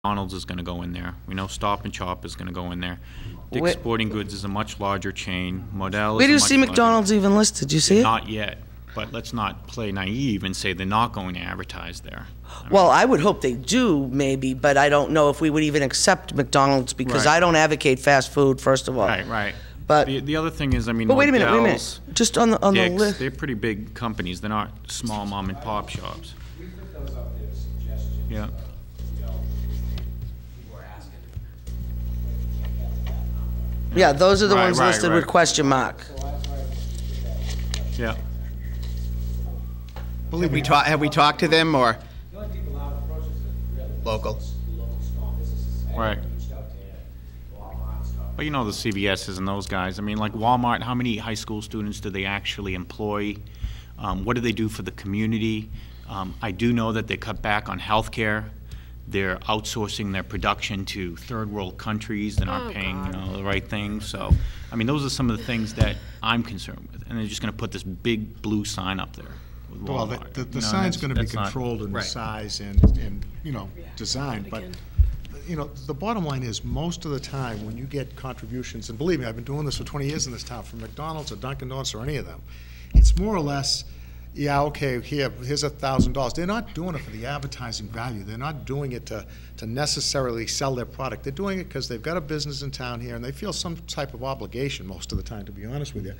McDonald's is going to go in there. We know Stop and Shop is going to go in there. Dick's Sporting Goods is a much larger chain. Model Where is do you a much see larger- McDonald's even listed? Do you see it? Not yet, but let's not play naive and say they're not going to advertise there. Well, I would hope they do, maybe, but I don't know if we would even accept McDonald's because Right. I don't advocate fast food, first of all. Right. But The other thing is, I mean, but wait a minute. Modell's, Just on the Dick's, list. they're pretty big companies. They're not small mom and pop shops. We put those up there as suggestions. Yeah. You know, people are asking, we can't get to that number. Yeah, those are the Right, ones right, listed with right. question mark. So that's why we put that suggestion. Yeah. Have we talked to them, or The only people out approach us are really Local. local small businesses. I Right. reached out to Walmart and stuff. But you know the CVS's and those guys. I mean, like Walmart, how many high school students do they actually employ? What do they do for the community? I do know that they cut back on healthcare. They're outsourcing their production to third world countries that aren't paying, the right thing. So, I mean, those are some of the things that I'm concerned with. And they're just going to put this big blue sign up there with Well, Walmart. the You know, sign's going to be that's not- controlled in the Right. size and, design, but, the bottom line is, most of the time, when you get contributions, and believe me, I've been doing this for 20 years in this town, from McDonald's or Dunkin' Donuts or any of them, it's more or less, yeah, okay, here's $1,000. They're not doing it for the advertising value. They're not doing it to necessarily sell their product. They're doing it because they've got a business in town here, and they feel some type of obligation most of the time, to be honest with you,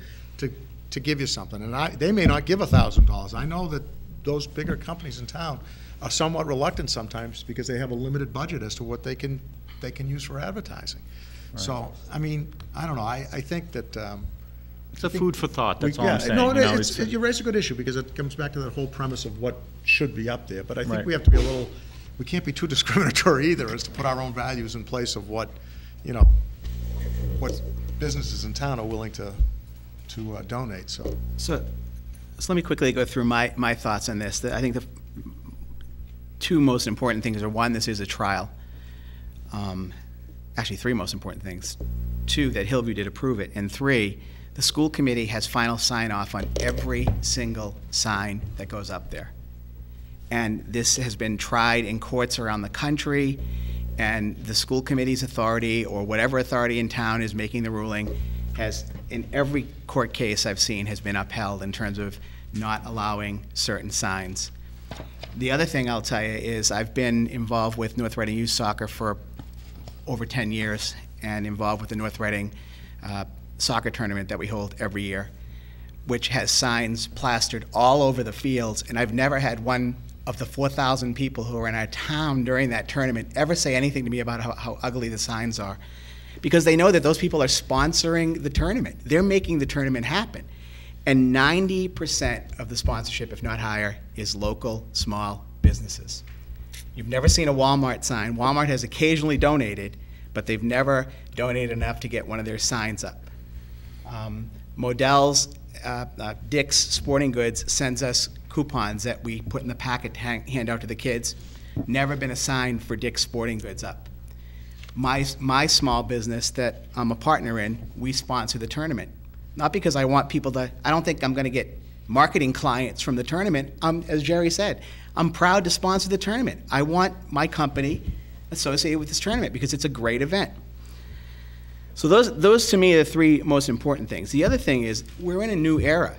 to give you something. And they may not give $1,000. I know that those bigger companies in town are somewhat reluctant sometimes because they have a limited budget as to what they can use for advertising. So, I mean, I don't know. I think that. It's a food for thought, that's all Yeah, I'm saying. no, you know, you raise a good issue, because it comes back to that whole premise of what should be up there. But I think Right. we have to be we can't be too discriminatory either, as to put our own values in place of what businesses in town are willing to donate, so. so let me quickly go through my thoughts on this. I think the two most important things are, one, this is a trial. Actually, three most important things. Two, that Hillview did approve it, and three, the school committee has final sign-off on every single sign that goes up there. And this has been tried in courts around the country, and the school committee's authority, or whatever authority in town is making the ruling, has, in every court case I've seen, has been upheld in terms of not allowing certain signs. The other thing I'll tell you is, I've been involved with North Reading Youth Soccer for over 10 years, and involved with the North Reading soccer tournament that we hold every year, which has signs plastered all over the fields, and I've never had one of the 4,000 people who are in our town during that tournament ever say anything to me about how ugly the signs are, because they know that those people are sponsoring the tournament. They're making the tournament happen. And 90% of the sponsorship, if not higher, is local, small businesses. You've never seen a Walmart sign. Walmart has occasionally donated, but they've never donated enough to get one of their signs up. Modell's, Dick's Sporting Goods sends us coupons that we put in the packet to hand out to the kids. Never been a sign for Dick's Sporting Goods up. My small business that I'm a partner in, we sponsor the tournament. Not because I want people to, I don't think I'm going to get marketing clients from the tournament. As Jerry said, I'm proud to sponsor the tournament. I want my company associated with this tournament because it's a great event. So those to me are the three most important things. The other thing is, we're in a new era.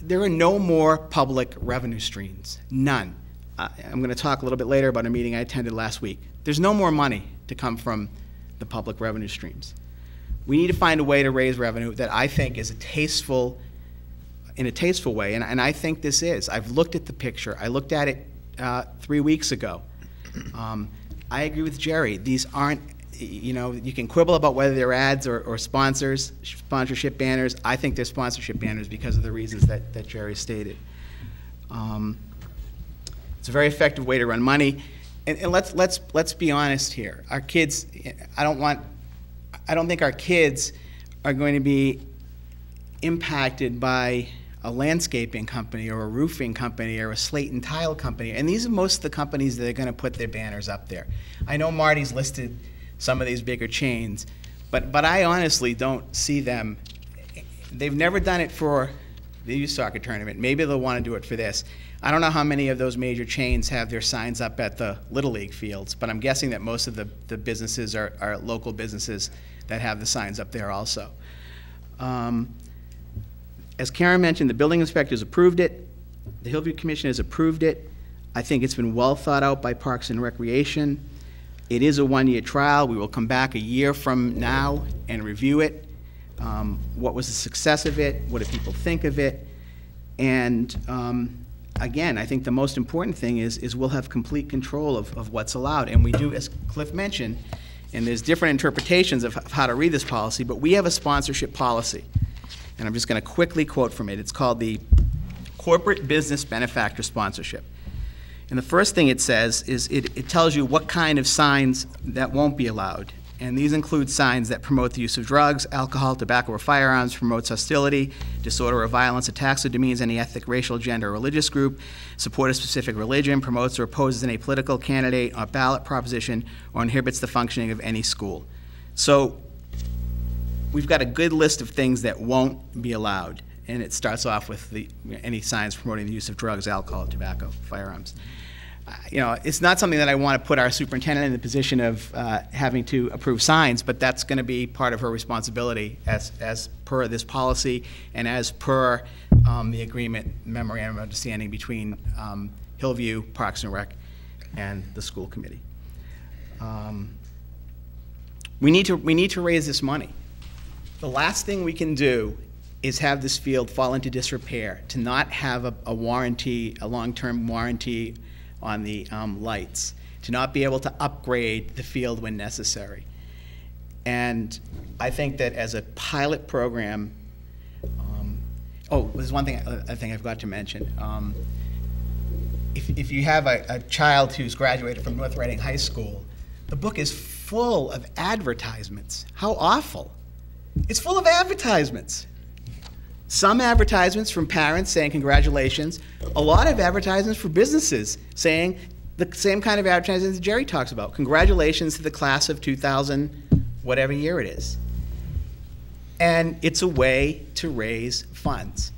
There are no more public revenue streams, none. I'm going to talk a little bit later about a meeting I attended last week. There's no more money to come from the public revenue streams. We need to find a way to raise revenue that I think is in a tasteful way, and I think this is. I've looked at the picture. I looked at it 3 weeks ago. I agree with Jerry. These aren't, you can quibble about whether they're ads or sponsorship banners. I think they're sponsorship banners because of the reasons that Jerry stated. It's a very effective way to run money. And let's be honest here. Our kids, I don't think our kids are going to be impacted by a landscaping company or a roofing company or a slate and tile company. And these are most of the companies that are going to put their banners up there. I know Marty's listed some of these bigger chains, but I honestly don't see them. They've never done it for the youth soccer tournament. Maybe they'll want to do it for this. I don't know how many of those major chains have their signs up at the Little League fields, but I'm guessing that most of the businesses are local businesses that have the signs up there also. As Karen mentioned, the building inspectors approved it. The Hillview Commission has approved it. I think it's been well thought out by Parks and Recreation. It is a one-year trial. We will come back a year from now and review it. What was the success of it? What do people think of it? And again, I think the most important thing is we'll have complete control of what's allowed. And we do, as Cliff mentioned, and there's different interpretations of how to read this policy, but we have a sponsorship policy. And I'm just going to quickly quote from it. It's called the Corporate Business Benefactor Sponsorship. And the first thing it says is it tells you what kind of signs that won't be allowed. And these include signs that promote the use of drugs, alcohol, tobacco, or firearms, promotes hostility, disorder, or violence, attacks or demeans any ethnic, racial, gender, or religious group, support a specific religion, promotes or opposes any political candidate or ballot proposition, or inhibits the functioning of any school. So we've got a good list of things that won't be allowed. And it starts off with any signs promoting the use of drugs, alcohol, tobacco, firearms. You know, it's not something that I want to put our superintendent in the position of having to approve signs, but that's going to be part of her responsibility as per this policy and as per the agreement memorandum of understanding between Hillview, Parks and Rec, and the school committee. We need to raise this money. The last thing we can do is have this field fall into disrepair, to not have a warranty, a long-term warranty on the lights, to not be able to upgrade the field when necessary. And I think that as a pilot program, there's one thing I think I forgot to mention. If you have a child who's graduated from North Reading High School, the book is full of advertisements. How awful. It's full of advertisements. Some advertisements from parents saying congratulations, a lot of advertisements for businesses saying the same kind of advertisements that Jerry talks about. Congratulations to the class of 2000, whatever year it is. And it's a way to raise funds.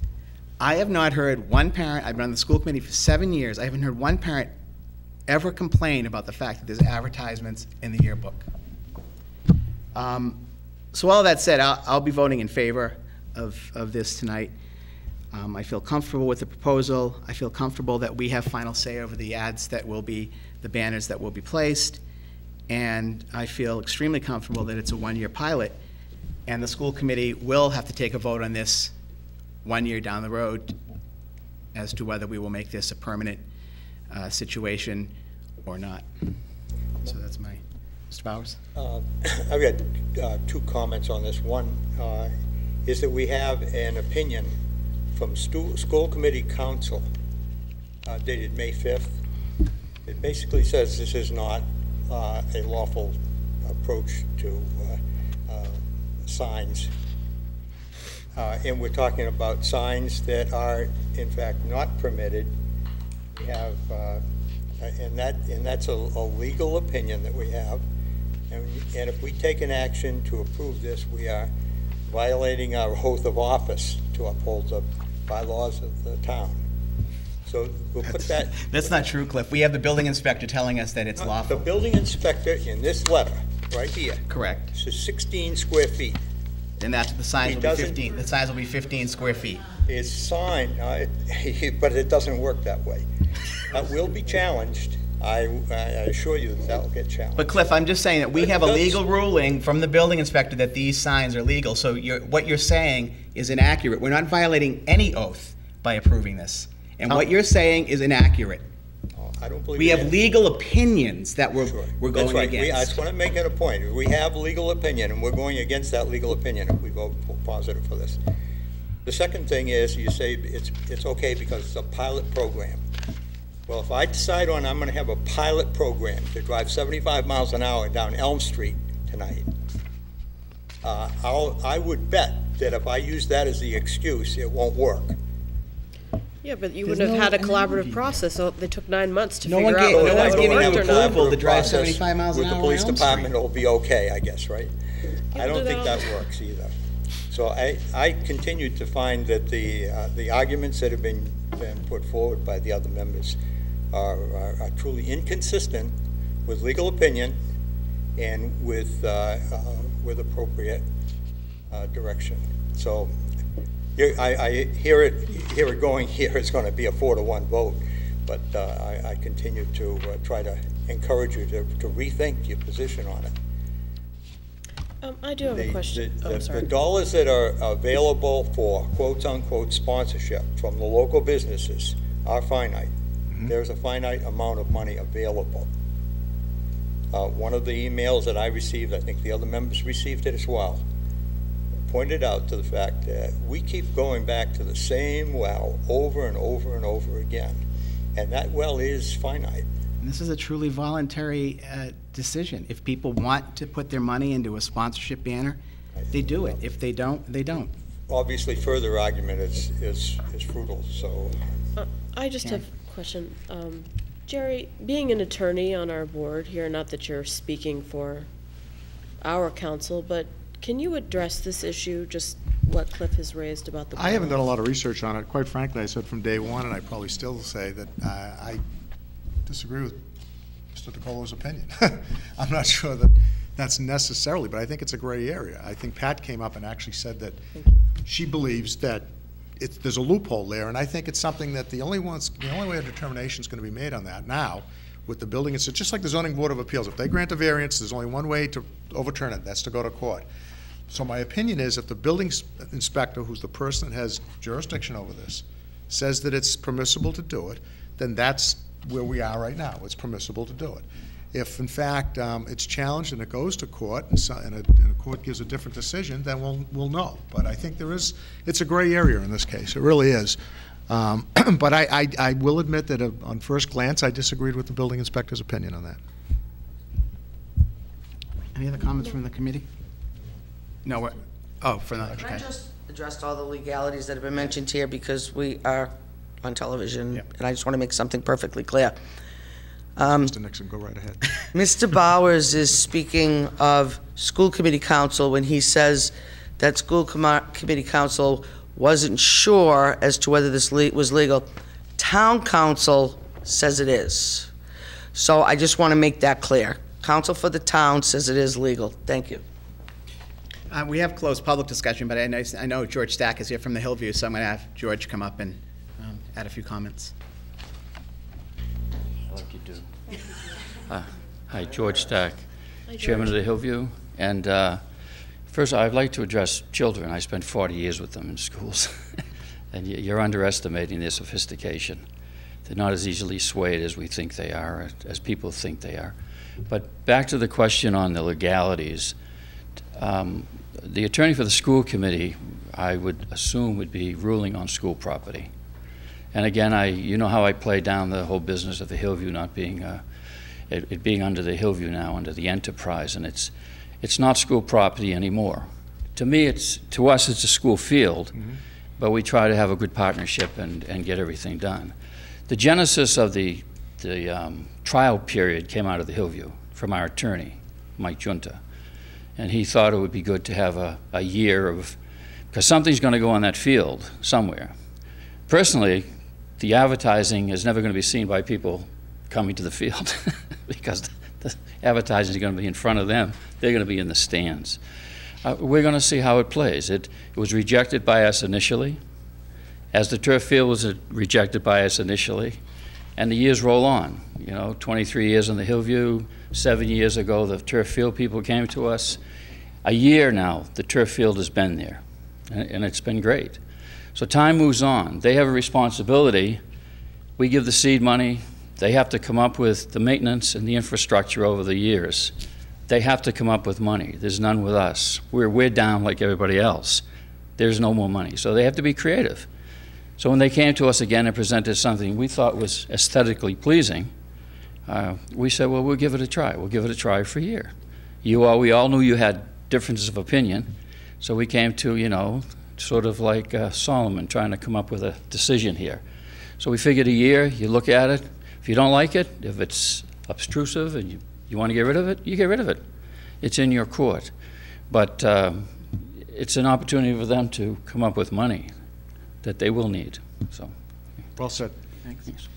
I have not heard one parent, I've been on the school committee for 7 years, I haven't heard one parent ever complain about the fact that there's advertisements in the yearbook. So all that said, I'll be voting in favor of this tonight. I feel comfortable with the proposal. I feel comfortable that we have final say over the ads that will be, the banners that will be placed. And I feel extremely comfortable that it's a one-year pilot. And the school committee will have to take a vote on this 1 year down the road as to whether we will make this a permanent situation or not. So that's my, Mr. Bowers? I've got two comments on this. One is that we have an opinion from school committee council dated May 5th. It basically says this is not a lawful approach to signs. And we're talking about signs that are in fact not permitted. We have, and that's a legal opinion that we have. And if we take an action to approve this, we are violating our oath of office to uphold the bylaws of the town. So we'll put that. That's not true, Cliff. We have the building inspector telling us that it's lawful. The building inspector in this letter, right here. Correct. Says 16 square feet. And that's the size will be 15. The size will be 15 square feet. It's signed, but it doesn't work that way. That will be challenged. I assure you that will get challenged. But Cliff, I'm just saying that we have a legal ruling from the building inspector that these signs are legal. So what you're saying is inaccurate. We're not violating any oath by approving this. And what you're saying is inaccurate. I don't believe we have legal opinions that we're going that's right. against. That's what I'm making a point. We have legal opinion, and we're going against that legal opinion if we vote positive for this. The second thing is you say it's okay because it's a pilot program. Well, if I decide I'm going to have a pilot program to drive 75 miles an hour down Elm Street tonight, I would bet that if I use that as the excuse, it won't work. Yeah, but you wouldn't have had a collaborative process, so they took 9 months to No figure one out gave- whether no that one's would giving work them or not. approval to drive Process 75 miles an with hour the police on Elm department, Street. it'll be okay, I guess, right? I don't think without- that works either. So I continue to find that the arguments that have been put forward by the other members are truly inconsistent with legal opinion and with appropriate direction. So I hear it going here. It's going to be a 4-1 vote, but I continue to try to encourage you to rethink your position on it. I do have a question. I'm sorry. The dollars that are available for quote-unquote sponsorship from the local businesses are finite. There's a finite amount of money available. One of the emails that I received, I think the other members received it as well, pointed out to the fact that we keep going back to the same well over and over and over again, and that well is finite. And this is a truly voluntary decision. If people want to put their money into a sponsorship banner, they do it. If they don't, they don't. Obviously, further argument is fruitful, so. I just have a question. Jerry, being an attorney on our board here, not that you're speaking for our council, but can you address this issue, just what Cliff has raised about the I haven't done a lot of research on it. Quite frankly, I said from day one, and I probably still say that I disagree with Mr. DeColo's opinion. I'm not sure that that's necessarily, but I think it's a gray area. I think Pat came up and actually said that she believes that there's a loophole there, and I think it's something that the only way a determination is going to be made on that now with the building, it's just like the zoning board of appeals. If they grant a variance, there's only one way to overturn it. That's to go to court. So my opinion is if the building inspector, who's the person that has jurisdiction over this, says that it's permissible to do it, then that's where we are right now. It's permissible to do it. If, in fact, it's challenged and it goes to court and a court gives a different decision, then we'll know. But I think it's a gray area in this case. It really is. But I will admit that on first glance, I disagreed with the building inspector's opinion on that. Any other comments from the committee? No, Can I just address all the legalities that have been mentioned here, because we are on television, and I just want to make something perfectly clear. Mr. Nixon, go right ahead. Mr. Bowers is speaking of school committee council when he says that school committee council wasn't sure as to whether this was legal. Town council says it is. So I just want to make that clear. Council for the town says it is legal. Thank you. We have closed public discussion, but I know George Stack is here from the Hillview, so I'm going to have George come up and add a few comments. Like you do. Hi, George Stack, Chairman of the Hillview. And first, I'd like to address children. I spent 40 years with them in schools. And you're underestimating their sophistication. They're not as easily swayed as we think they are, as people think they are. But back to the question on the legalities. The attorney for the school committee, I would assume, would be ruling on school property. And again, you know how I play down the whole business of the Hillview not being, it being under the Hillview now, under the enterprise, and it's not school property anymore. To me, to us, it's a school field, but we try to have a good partnership and get everything done. The genesis of the trial period came out of the Hillview from our attorney, Mike Junta. And he thought it would be good to have a year of, because something's going to go on that field somewhere. Personally, the advertising is never going to be seen by people coming to the field because the advertising is going to be in front of them. They're going to be in the stands. We're going to see how it plays. It was rejected by us initially, as the turf field was rejected by us initially, and the years roll on. 23 years in the Hillview, 7 years ago the turf field people came to us. A year now, the turf field has been there, and it's been great. So time moves on. They have a responsibility. We give the seed money. They have to come up with the maintenance and the infrastructure over the years. They have to come up with money. There's none with us. We're down like everybody else. There's no more money. So they have to be creative. So when they came to us again and presented something we thought was aesthetically pleasing, we said, well, we'll give it a try. We'll give it a try for a year. We all knew you had differences of opinion, so we came to, sort of like Solomon trying to come up with a decision here. So we figured a year, you look at it. If you don't like it, if it's obtrusive and you want to get rid of it, you get rid of it. It's in your court. But it's an opportunity for them to come up with money that they will need, so. Well said. Thanks.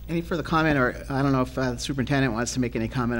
Any further comment, or I don't know if the superintendent wants to make any comment on